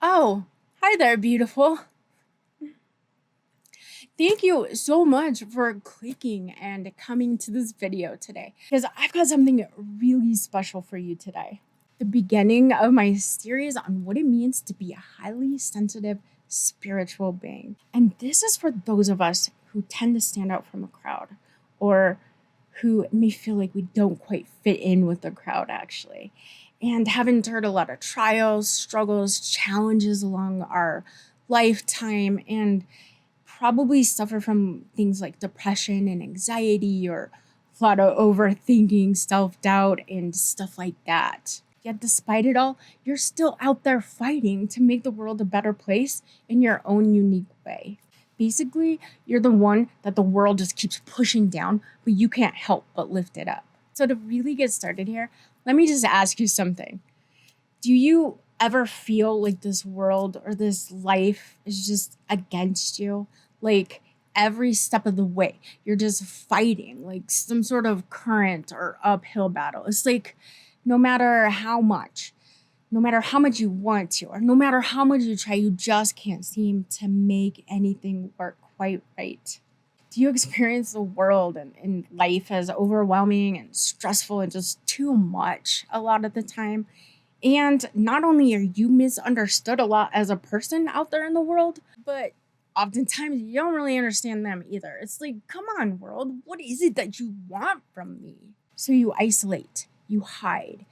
Oh, hi there, beautiful. Thank you so much for clicking and coming to this video today because I've got something really special for you today. The beginning of my series on what it means to be a highly sensitive spiritual being. And this is for those of us who tend to stand out from a crowd or who may feel like we don't quite fit in with the crowd actually and have endured a lot of trials, struggles, challenges along our lifetime and probably suffer from things like depression and anxiety or a lot of overthinking, self-doubt, and stuff like that. Yet despite it all, you're still out there fighting to make the world a better place in your own unique way. Basically, you're the one that the world just keeps pushing down, but you can't help but lift it up. So to really get started here, let me just ask you something. Do you ever feel like this world or this life is just against you? Like every step of the way, you're just fighting like some sort of current or uphill battle. It's like no matter how much you want to, or no matter how much you try, you just can't seem to make anything work quite right. Do you experience the world and life as overwhelming and stressful and just too much a lot of the time? And not only are you misunderstood a lot as a person out there in the world, but oftentimes you don't really understand them either. It's like, come on, world, what is it that you want from me? So you isolate, you hide,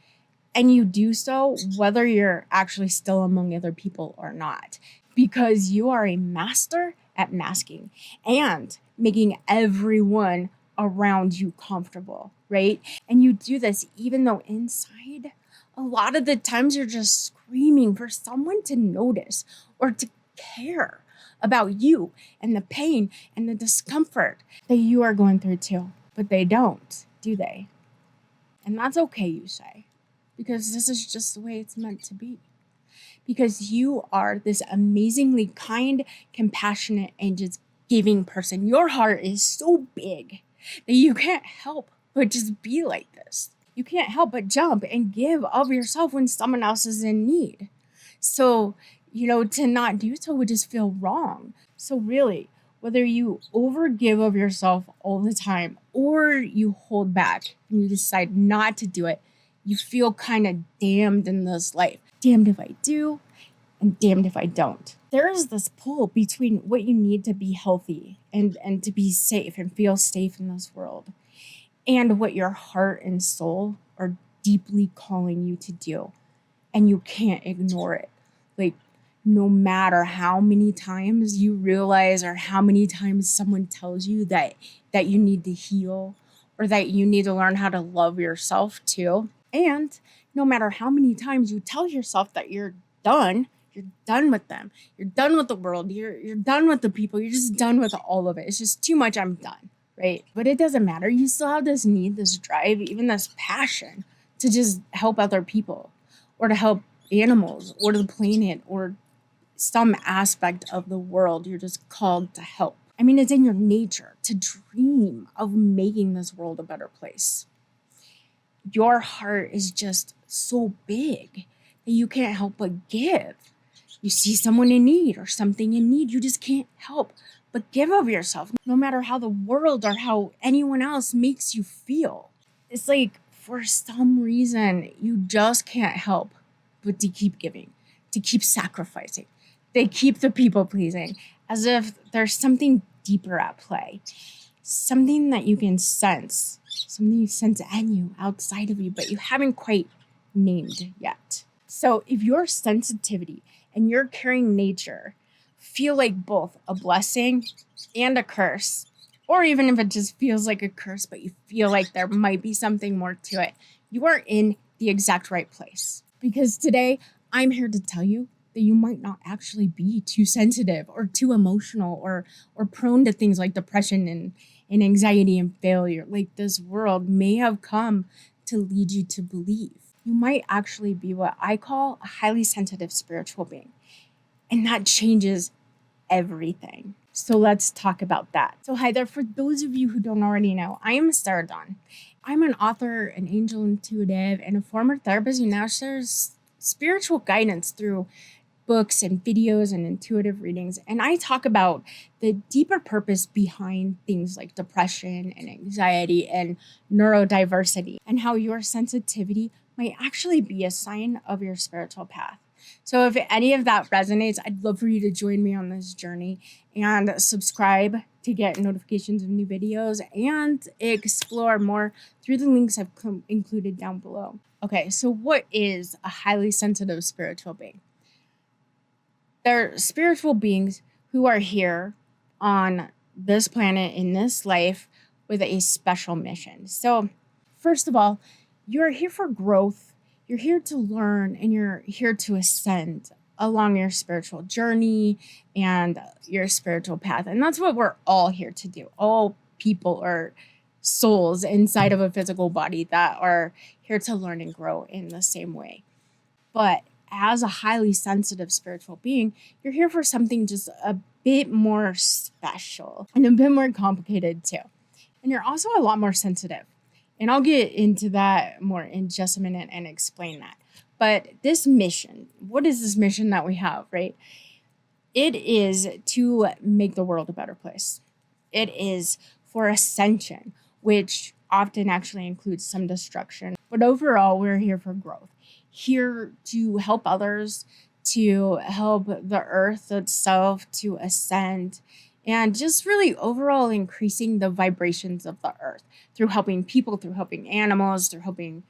and you do so whether you're actually still among other people or not, because you are a master at masking and making everyone around you comfortable, right? And you do this even though inside, a lot of the times you're just screaming for someone to notice or to care about you and the pain and the discomfort that you are going through too. But they don't, do they? And that's okay, you say, because this is just the way it's meant to be. Because you are this amazingly kind, compassionate, and just giving person. Your heart is so big that you can't help but just be like this. You can't help but jump and give of yourself when someone else is in need. So, to not do so would just feel wrong. So really, whether you overgive of yourself all the time or you hold back and you decide not to do it, you feel kind of damned in this life. Damned if I do and damned if I don't. There is this pull between what you need to be healthy and to be safe and feel safe in this world and what your heart and soul are deeply calling you to do. And you can't ignore it. Like, no matter how many times you realize or how many times someone tells you that you need to heal or that you need to learn how to love yourself too. And no matter how many times you tell yourself that you're done with them. You're done with the world. You're done with the people. You're just done with all of it. It's just too much. I'm done. Right? But it doesn't matter. You still have this need, this drive, even this passion to just help other people or to help animals or the planet or some aspect of the world. You're just called to help. I mean, it's in your nature to dream of making this world a better place. Your heart is just so big that you can't help but give. You see someone in need or something in need, you just can't help but give of yourself, no matter how the world or how anyone else makes you feel. It's like, for some reason, you just can't help but to keep giving, to keep sacrificing. They keep the people pleasing as if there's something deeper at play, something that you can sense, something you sense in you, outside of you, but you haven't quite named yet. So if your sensitivity and your caring nature feel like both a blessing and a curse, or even if it just feels like a curse, but you feel like there might be something more to it, you are in the exact right place. Because today, I'm here to tell you that you might not actually be too sensitive or too emotional or prone to things like depression and anxiety and failure, like this world may have come to lead you to believe. You might actually be what I call a highly sensitive spiritual being. And that changes everything. So let's talk about that. So hi there, for those of you who don't already know, I am Sarahdawn. I'm an author, an angel intuitive, and a former therapist who now shares spiritual guidance through books and videos and intuitive readings, and I talk about the deeper purpose behind things like depression and anxiety and neurodiversity, and how your sensitivity might actually be a sign of your spiritual path. So if any of that resonates, I'd love for you to join me on this journey and subscribe to get notifications of new videos and explore more through the links I've included down below. Okay, so what is a highly sensitive spiritual being? They're spiritual beings who are here on this planet in this life with a special mission. So, first of all, you're here for growth, you're here to learn, and you're here to ascend along your spiritual journey and your spiritual path. And that's what we're all here to do. All people are souls inside of a physical body that are here to learn and grow in the same way. But as a highly sensitive spiritual being, you're here for something just a bit more special and a bit more complicated too. And you're also a lot more sensitive. And I'll get into that more in just a minute and explain that. But this mission, what is this mission that we have, right? It is to make the world a better place. It is for ascension, which often actually includes some destruction. But overall, we're here for growth, here to help others, to help the earth itself to ascend, and just really overall increasing the vibrations of the earth through helping people, through helping animals, through helping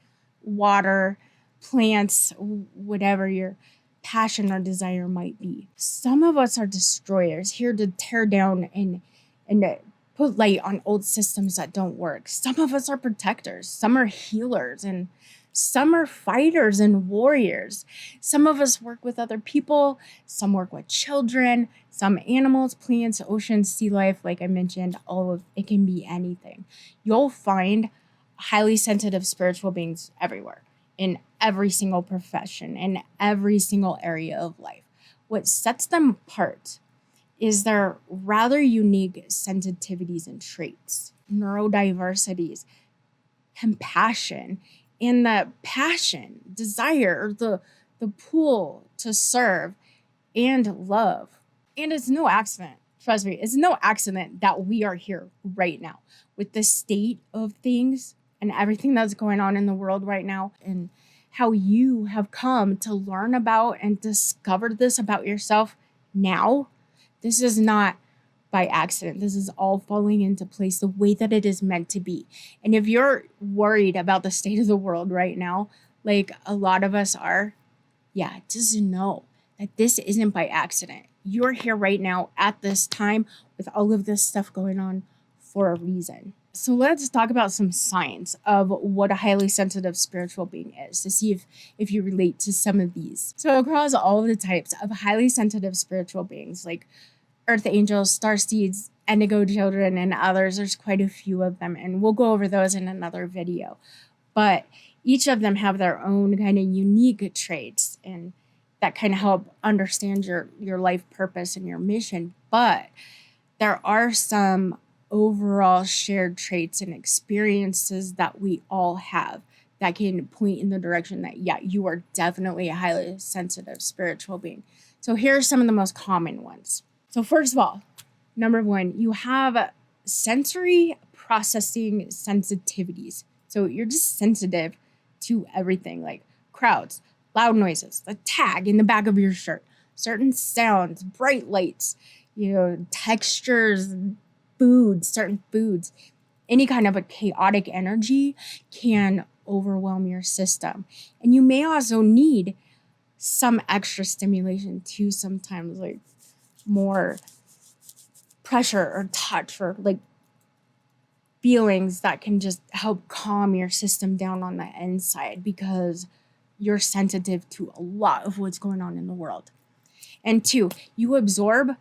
water, plants, whatever your passion or desire might be. Some of us are destroyers, here to tear down and put light on old systems that don't work. Some of us are protectors, some are healers, and some are fighters and warriors. Some of us work with other people, some work with children, some animals, plants, oceans, sea life, like I mentioned, all of it can be anything. You'll find highly sensitive spiritual beings everywhere, in every single profession, in every single area of life. What sets them apart is their rather unique sensitivities and traits, neurodiversities, compassion, and the passion, desire, or the pull to serve and love. And it's no accident, trust me, it's no accident that we are here right now with the state of things and everything that's going on in the world right now, and how you have come to learn about and discover this about yourself now. This is not by accident. This is all falling into place the way that it is meant to be. And if you're worried about the state of the world right now, like a lot of us are, yeah, just know that this isn't by accident. You're here right now at this time with all of this stuff going on for a reason. So let's talk about some signs of what a highly sensitive spiritual being is, to see if you relate to some of these. So across all of the types of highly sensitive spiritual beings, like earth angels, starseeds, indigo children, and others, there's quite a few of them, and we'll go over those in another video. But each of them have their own kind of unique traits, and that kind of help understand your life purpose and your mission. But there are some overall shared traits and experiences that we all have that can point in the direction that, yeah, you are definitely a highly sensitive spiritual being. So here are some of the most common ones. So first of all, number one, you have sensory processing sensitivities. So you're just sensitive to everything, like crowds, loud noises, the tag in the back of your shirt, certain sounds, bright lights, textures, certain foods, any kind of a chaotic energy can overwhelm your system. And you may also need some extra stimulation too, sometimes, like more pressure or touch or like feelings that can just help calm your system down on the inside, because you're sensitive to a lot of what's going on in the world. And two, you absorb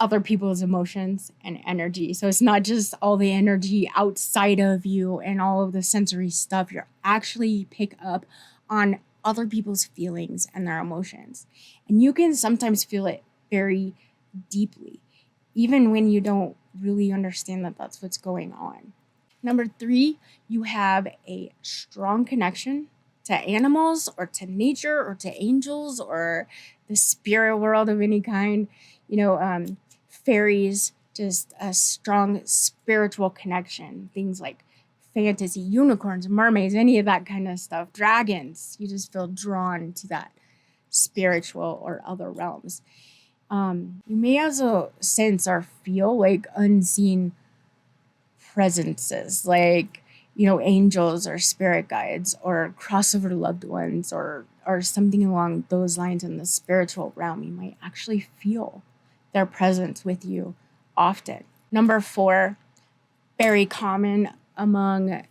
other people's emotions and energy. So it's not just all the energy outside of you and all of the sensory stuff. You're actually pick up on other people's feelings and their emotions. And you can sometimes feel it very deeply, even when you don't really understand that that's what's going on. Number three, you have a strong connection to animals or to nature or to angels or the spirit world of any kind, fairies, just a strong spiritual connection, things like fantasy, unicorns, mermaids, any of that kind of stuff, dragons. You just feel drawn to that spiritual or other realms. You may also sense or feel like unseen presences, like angels or spirit guides or crossover loved ones or something along those lines in the spiritual realm. You might actually feel their presence with you often. Number 4, very common among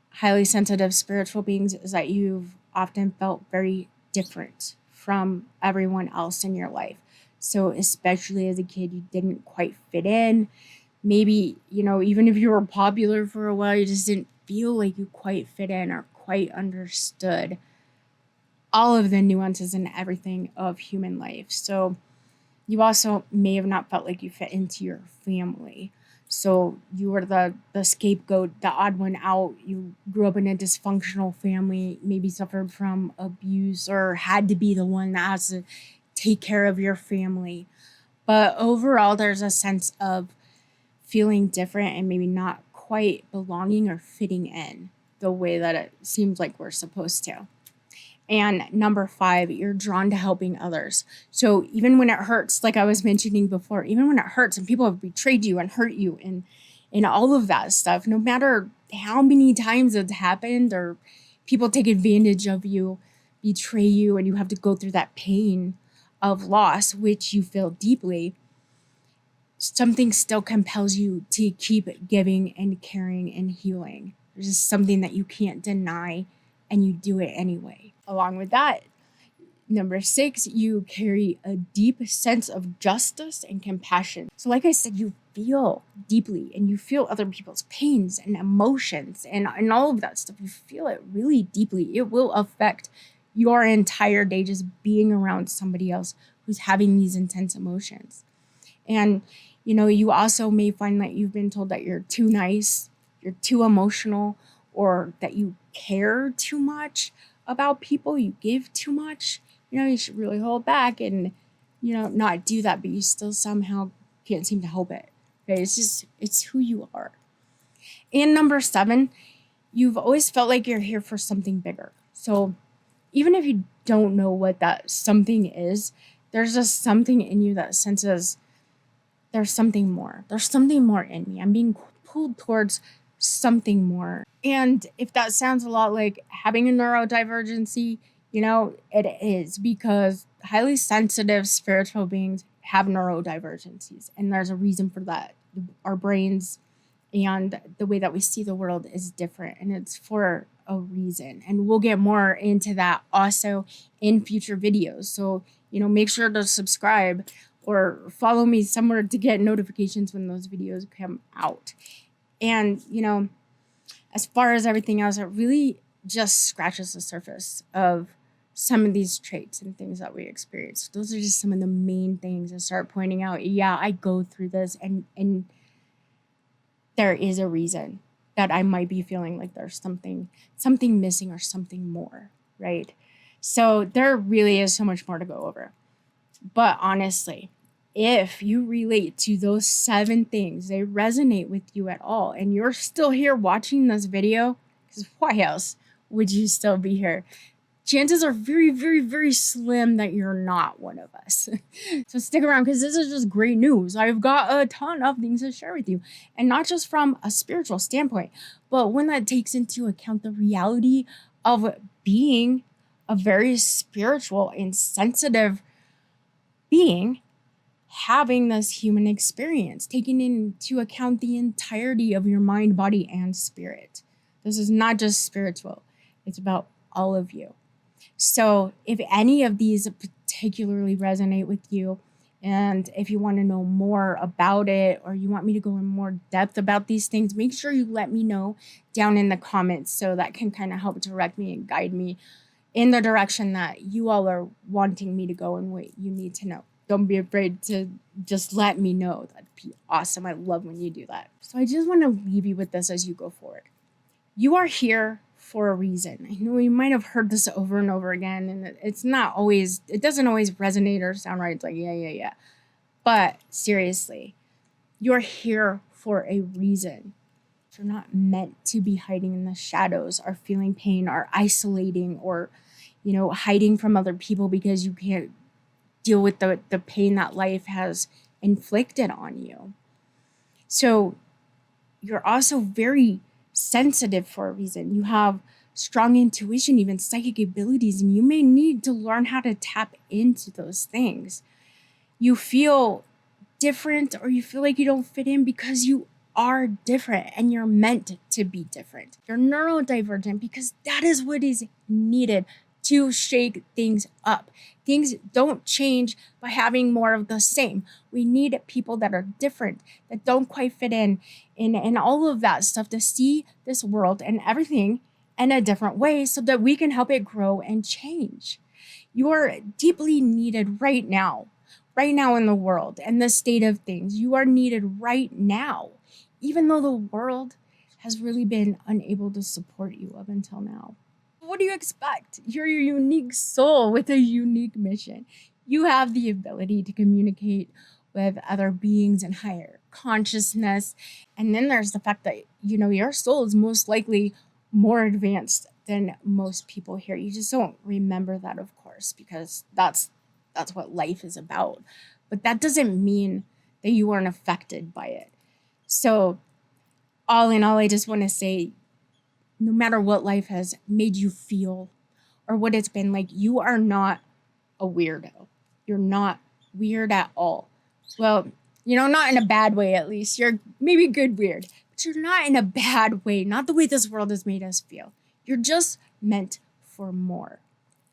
highly sensitive spiritual beings is that you've often felt very different from everyone else in your life. So especially as a kid, you didn't quite fit in. Maybe, even if you were popular for a while, you just didn't feel like you quite fit in or quite understood all of the nuances and everything of human life. So you also may have not felt like you fit into your family. So you were the scapegoat, the odd one out. You grew up in a dysfunctional family, maybe suffered from abuse or had to be the one that has to take care of your family. But overall, there's a sense of feeling different and maybe not quite belonging or fitting in the way that it seems like we're supposed to. And number 5, you're drawn to helping others. So even when it hurts, like I was mentioning before, even when it hurts and people have betrayed you and hurt you and all of that stuff, no matter how many times it's happened or people take advantage of you, betray you, and you have to go through that pain of loss, which you feel deeply, something still compels you to keep giving and caring and healing. There's just something that you can't deny, and you do it anyway. Along with that, number 6, you carry a deep sense of justice and compassion. So like I said, you feel deeply and you feel other people's pains and emotions and all of that stuff. You feel it really deeply. It will affect your entire day just being around somebody else who's having these intense emotions. And, you also may find that you've been told that you're too nice, you're too emotional, or that you care too much about people, you give too much. You should really hold back and, not do that, but you still somehow can't seem to help it. Okay? It's who you are. And number 7, you've always felt like you're here for something bigger. So even if you don't know what that something is, there's just something in you that senses there's something more. There's something more in me. I'm being pulled towards something more. And if that sounds a lot like having a neurodivergency, it is, because highly sensitive spiritual beings have neurodivergencies. And there's a reason for that. Our brains and the way that we see the world is different, and it's for a reason. And we'll get more into that also in future videos. So, make sure to subscribe or follow me somewhere to get notifications when those videos come out. And, as far as everything else, it really just scratches the surface of some of these traits and things that we experience. Those are just some of the main things I start pointing out. Yeah, I go through this and there is a reason that I might be feeling like there's something missing or something more, right? So there really is so much more to go over. But honestly, if you relate to those 7 things, they resonate with you at all, and you're still here watching this video, because why else would you still be here? Chances are very, very, very slim that you're not one of us. So stick around, because this is just great news. I've got a ton of things to share with you, and not just from a spiritual standpoint, but one that takes into account the reality of being a very spiritual and sensitive being, having this human experience, taking into account the entirety of your mind, body, and spirit. This is not just spiritual. It's about all of you. So if any of these particularly resonate with you, and if you want to know more about it, or you want me to go in more depth about these things, make sure you let me know down in the comments, so that can kind of help direct me and guide me in the direction that you all are wanting me to go and what you need to know. Don't be afraid to just let me know. That'd be awesome. I love when you do that. So I just want to leave you with this as you go forward. You are here for a reason. I know you might have heard this over and over again, and it doesn't always resonate or sound right. It's like, yeah. But seriously, you're here for a reason. You're not meant to be hiding in the shadows or feeling pain or isolating or, hiding from other people because you can't deal with the pain that life has inflicted on you. So you're also very sensitive for a reason. You have strong intuition, even psychic abilities, and you may need to learn how to tap into those things. You feel different or you feel like you don't fit in because you are different and you're meant to be different. You're neurodivergent because that is what is needed to shake things up. Things don't change by having more of the same. We need people that are different, that don't quite fit in all of that stuff, to see this world and everything in a different way so that we can help it grow and change. You're deeply needed right now in the world and the state of things. You are needed right now, even though the world has really been unable to support you up until now. What do you expect? You're a unique soul with a unique mission. You have the ability to communicate with other beings and higher consciousness. And then there's the fact that, your soul is most likely more advanced than most people here. You just don't remember that, of course, because that's what life is about. But that doesn't mean that you aren't affected by it. So all in all, I just want to say, no matter what life has made you feel or what it's been like, you are not a weirdo. You're not weird at all. Well, not in a bad way, at least. You're maybe good weird, but you're not in a bad way, not the way this world has made us feel. You're just meant for more.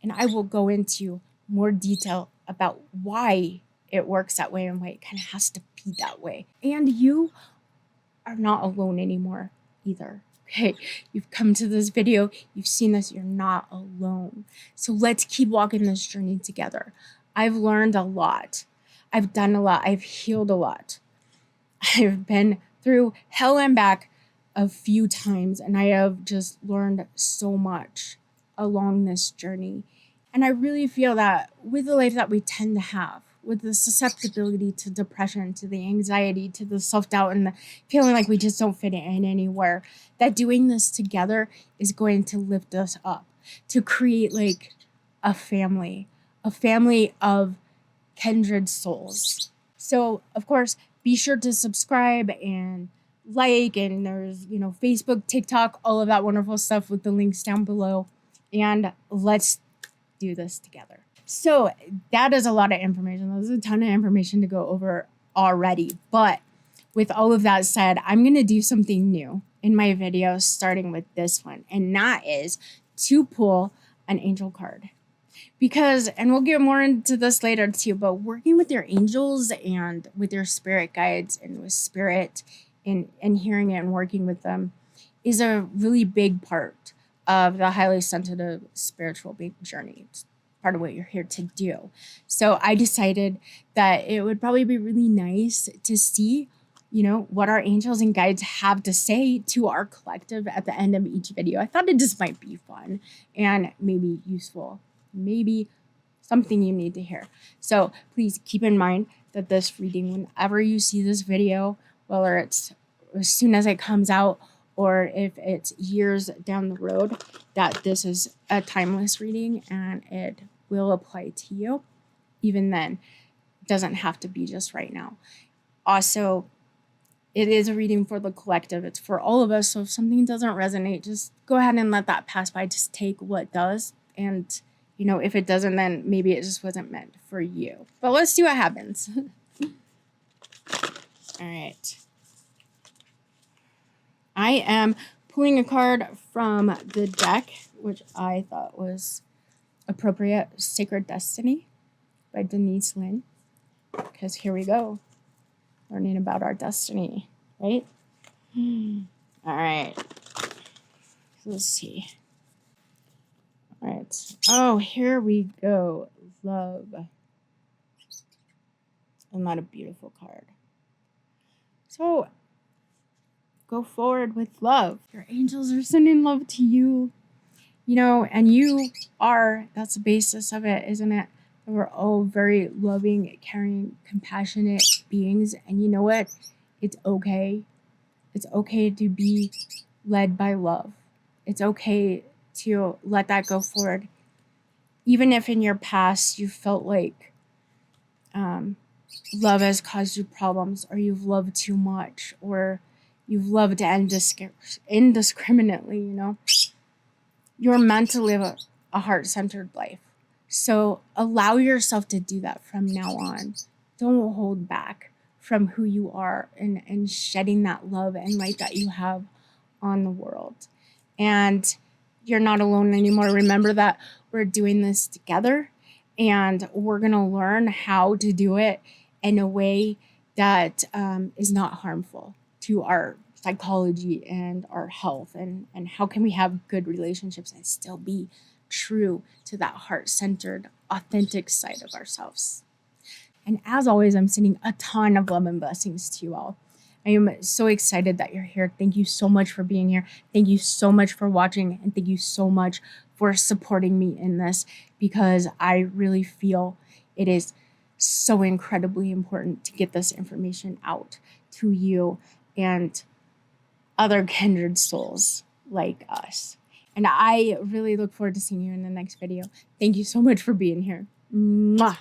And I will go into more detail about why it works that way and why it kind of has to be that way. And you are not alone anymore either. Okay, you've come to this video, you've seen this, you're not alone. So let's keep walking this journey together. I've learned a lot. I've done a lot. I've healed a lot. I've been through hell and back a few times, and I have just learned so much along this journey. And I really feel that with the life that we tend to have, with the susceptibility to depression, to the anxiety, to the self-doubt, and the feeling like we just don't fit in anywhere, that doing this together is going to lift us up, to create like a family of kindred souls. So, of course, be sure to subscribe and like, and there's, Facebook, TikTok, all of that wonderful stuff with the links down below. And let's do this together. So that is a lot of information. There's a ton of information to go over already. But with all of that said, I'm going to do something new in my video, starting with this one. And that is to pull an angel card. Because, and we'll get more into this later too, but working with your angels and with your spirit guides and with spirit and hearing it and working with them is a really big part of the highly sensitive spiritual journey. It's part of what you're here to do. So I decided that it would probably be really nice to see, what our angels and guides have to say to our collective at the end of each video. I thought it just might be fun and maybe useful, maybe something you need to hear. So please keep in mind that this reading, whenever you see this video, whether it's as soon as it comes out or if it's years down the road, that this is a timeless reading and it will apply to you. Even then, it doesn't have to be just right now. Also, it is a reading for the collective. It's for all of us. So if something doesn't resonate, just go ahead and let that pass by. Just take what does. And, if it doesn't, then maybe it just wasn't meant for you. But let's see what happens. All right. I am pulling a card from the deck, which I thought was appropriate, Sacred Destiny by Denise Lynn. Because here we go. Learning about our destiny, right? All right. Let's see. All right. Oh, here we go. Love. Isn't that a beautiful card? So, go forward with love. Your angels are sending love to you. You know, and you are, that's the basis of it, isn't it? We're all very loving, caring, compassionate beings. And you know what? It's okay. It's okay to be led by love. It's okay to let that go forward. Even if in your past you felt like love has caused you problems, or you've loved too much, or you've loved indiscriminately, you know, you're meant to live a heart-centered life. So allow yourself to do that from now on. Don't hold back from who you are, and shedding that love and light that you have on the world. And you're not alone anymore. Remember that we're doing this together, and we're going to learn how to do it in a way that is not harmful to our psychology and our health, and how can we have good relationships and still be true to that heart-centered, authentic side of ourselves. And as always, I'm sending a ton of love and blessings to you all. I am so excited that you're here. Thank you so much for being here. Thank you so much for watching, and thank you so much for supporting me in this, because I really feel it is so incredibly important to get this information out to you and other kindred souls like us. And I really look forward to seeing you in the next video. Thank you so much for being here. Mwah.